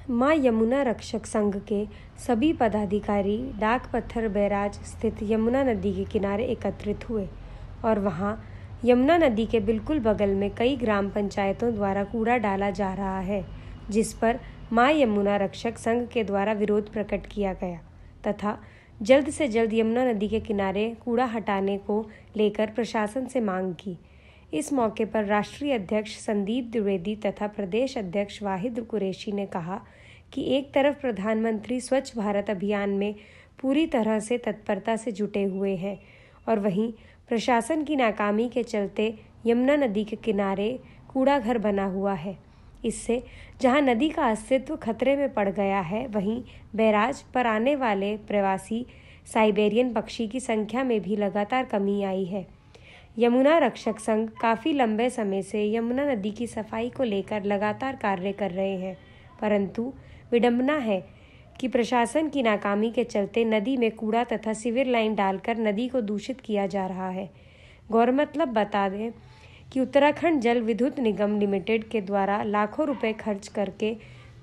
मां यमुना रक्षक संघ के सभी पदाधिकारी डाक पत्थर बैराज स्थित यमुना नदी के किनारे एकत्रित हुए और वहां यमुना नदी के बिल्कुल बगल में कई ग्राम पंचायतों द्वारा कूड़ा डाला जा रहा है, जिस पर मां यमुना रक्षक संघ के द्वारा विरोध प्रकट किया गया तथा जल्द से जल्द यमुना नदी के किनारे कूड़ा हटाने को लेकर प्रशासन से मांग की। इस मौके पर राष्ट्रीय अध्यक्ष संदीप द्विवेदी तथा प्रदेश अध्यक्ष वाहिद कुरैशी ने कहा कि एक तरफ प्रधानमंत्री स्वच्छ भारत अभियान में पूरी तरह से तत्परता से जुटे हुए हैं और वहीं प्रशासन की नाकामी के चलते यमुना नदी के किनारे कूड़ा घर बना हुआ है। इससे जहां नदी का अस्तित्व खतरे में पड़ गया है, वहीं बैराज पर आने वाले प्रवासी साइबेरियन पक्षी की संख्या में भी लगातार कमी आई है। यमुना रक्षक संघ काफ़ी लंबे समय से यमुना नदी की सफाई को लेकर लगातार कार्य कर रहे हैं, परंतु विडंबना है कि प्रशासन की नाकामी के चलते नदी में कूड़ा तथा सीवर लाइन डालकर नदी को दूषित किया जा रहा है। गौरतलब बता दें कि उत्तराखंड जल विद्युत निगम लिमिटेड के द्वारा लाखों रुपए खर्च करके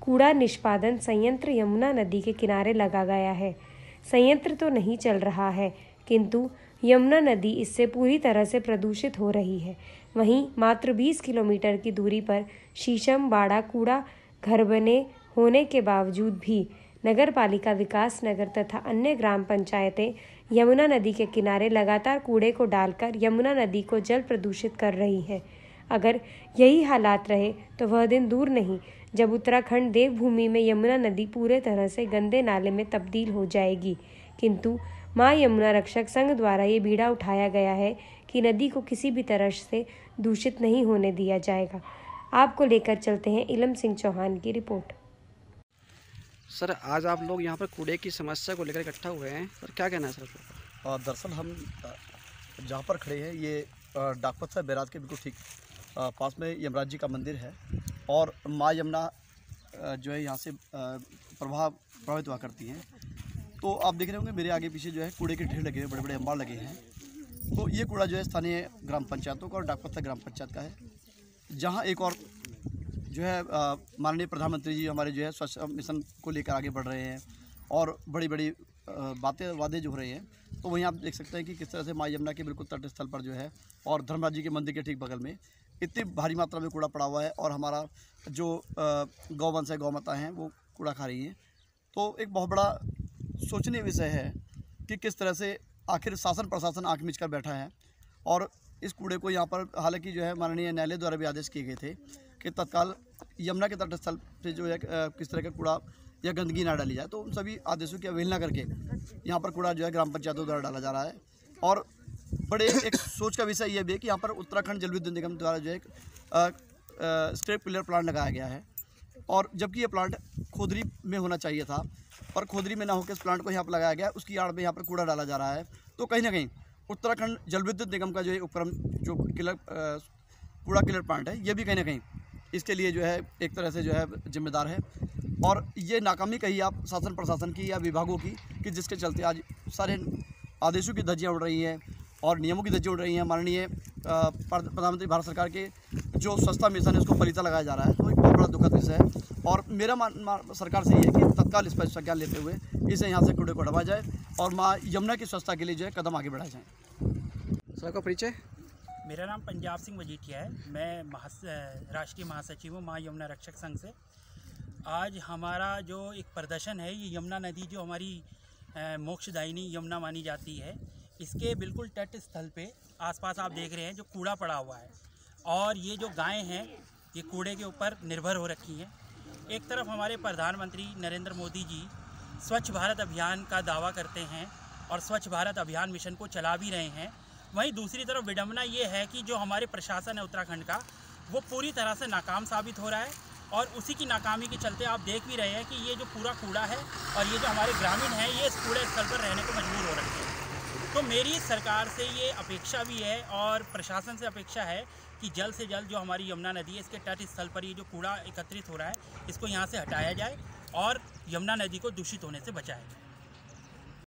कूड़ा निष्पादन संयंत्र यमुना नदी के किनारे लगा गया है। संयंत्र तो नहीं चल रहा है, किंतु यमुना नदी इससे पूरी तरह से प्रदूषित हो रही है। वहीं मात्र 20 किलोमीटर की दूरी पर शीशम बाड़ा कूड़ा घर बने होने के बावजूद भी नगर पालिका विकास नगर तथा अन्य ग्राम पंचायतें यमुना नदी के किनारे लगातार कूड़े को डालकर यमुना नदी को जल प्रदूषित कर रही हैं। अगर यही हालात रहे तो वह दिन दूर नहीं जब उत्तराखंड देवभूमि में यमुना नदी पूरे तरह से गंदे नाले में तब्दील हो जाएगी। किंतु मां यमुना रक्षक संघ द्वारा ये बीड़ा उठाया गया है कि नदी को किसी भी तरह से दूषित नहीं होने दिया जाएगा। आपको लेकर चलते हैं इलम सिंह चौहान की रिपोर्ट। सर, आज आप लोग यहाँ पर कूड़े की समस्या को लेकर इकट्ठा हुए हैं, सर क्या कहना है सर? दरअसल हम जहाँ पर खड़े हैं ये डाक पत्थर बैराज के बिल्कुल ठीक पास में यमराज जी का मंदिर है और माँ यमुना जो है यहाँ से प्रभावित हुआ करती हैं। तो आप देख रहे होंगे मेरे आगे पीछे जो है कूड़े के ढेर लगे हुए, बड़े बड़े अंबार लगे हैं। तो ये कूड़ा जो है स्थानीय ग्राम पंचायतों का और डाक पत्थर ग्राम पंचायत का है, जहाँ एक और जो है माननीय प्रधानमंत्री जी हमारे जो है स्वच्छ मिशन को लेकर आगे बढ़ रहे हैं और बड़ी बड़ी वादे जो हो रहे हैं। तो वहीं आप देख सकते हैं कि किस तरह से माँ यमुना के बिल्कुल तट स्थल पर जो है और धर्मराज जी के मंदिर के ठीक बगल में इतनी भारी मात्रा में कूड़ा पड़ा हुआ है और हमारा जो गौवंश है, गौ माता हैं, वो कूड़ा खा रही हैं। तो एक बहुत बड़ा सोचनीय विषय है कि किस तरह से आखिर शासन प्रशासन आँख मीच कर बैठा है और इस कूड़े को यहाँ पर हालांकि जो है माननीय न्यायालय द्वारा भी आदेश किए गए थे कि तत्काल यमुना के तट स्थल पे जो है किस तरह का कूड़ा या गंदगी ना डाली जाए। तो उन सभी आदेशों की अवहेलना करके यहाँ पर कूड़ा जो है ग्राम पंचायतों द्वारा डाला जा रहा है और बड़े एक सोच का विषय यह भी है कि यहाँ पर उत्तराखंड जल विद्युत निगम द्वारा जो है स्क्रैप क्लियर प्लांट लगाया गया है और जबकि ये प्लांट खोदरी में होना चाहिए था और खोदरी में ना होकर इस प्लांट को यहाँ पर लगाया गया, उसकी आड़ में यहाँ पर कूड़ा डाला जा रहा है। तो कहीं ना कहीं उत्तराखंड जल विद्युत निगम का जो है उपक्रम जो कूड़ा क्लियर प्लांट है, ये भी कहीं ना कहीं इसके लिए जो है एक तरह से जो है जिम्मेदार है और ये नाकामी कही आप शासन प्रशासन की या विभागों की कि जिसके चलते आज सारे आदेशों की धज्जियाँ उड़ रही हैं और नियमों की धज्जियाँ उड़ रही हैं। माननीय प्रधानमंत्री भारत सरकार के जो स्वच्छता मिशन है उसको पलीता लगाया जा रहा है। तो एक बहुत बड़ा दुखद विषय है और मेरा सरकार से ये है कि तत्काल इस पर संज्ञान लेते हुए इसे यहाँ से कूड़े को हटाया जाए और माँ यमुना की स्वच्छता के लिए जो है कदम आगे बढ़ाए जाएँ। सर का परिचय? मेरा नाम पंजाब सिंह मजीठिया है, मैं राष्ट्रीय महासचिव हूँ माँ यमुना रक्षक संघ से। आज हमारा जो एक प्रदर्शन है, ये यमुना नदी जो हमारी मोक्षदायिनी यमुना मानी जाती है, इसके बिल्कुल तट स्थल पे आसपास आप देख रहे हैं जो कूड़ा पड़ा हुआ है और ये जो गायें हैं ये कूड़े के ऊपर निर्भर हो रखी हैं। एक तरफ हमारे प्रधानमंत्री नरेंद्र मोदी जी स्वच्छ भारत अभियान का दावा करते हैं और स्वच्छ भारत अभियान मिशन को चला भी रहे हैं, वहीं दूसरी तरफ विडंबना ये है कि जो हमारे प्रशासन है उत्तराखंड का, वो पूरी तरह से नाकाम साबित हो रहा है और उसी की नाकामी के चलते आप देख भी रहे हैं कि ये जो पूरा कूड़ा है और ये जो हमारे ग्रामीण हैं ये इस कूड़े स्थल पर रहने को मजबूर हो रखे हैं। तो मेरी सरकार से ये अपेक्षा भी है और प्रशासन से अपेक्षा है कि जल्द से जल्द जो हमारी यमुना नदी है इसके तट स्थल पर ये जो कूड़ा एकत्रित हो रहा है इसको यहाँ से हटाया जाए और यमुना नदी को दूषित होने से बचाया जाए।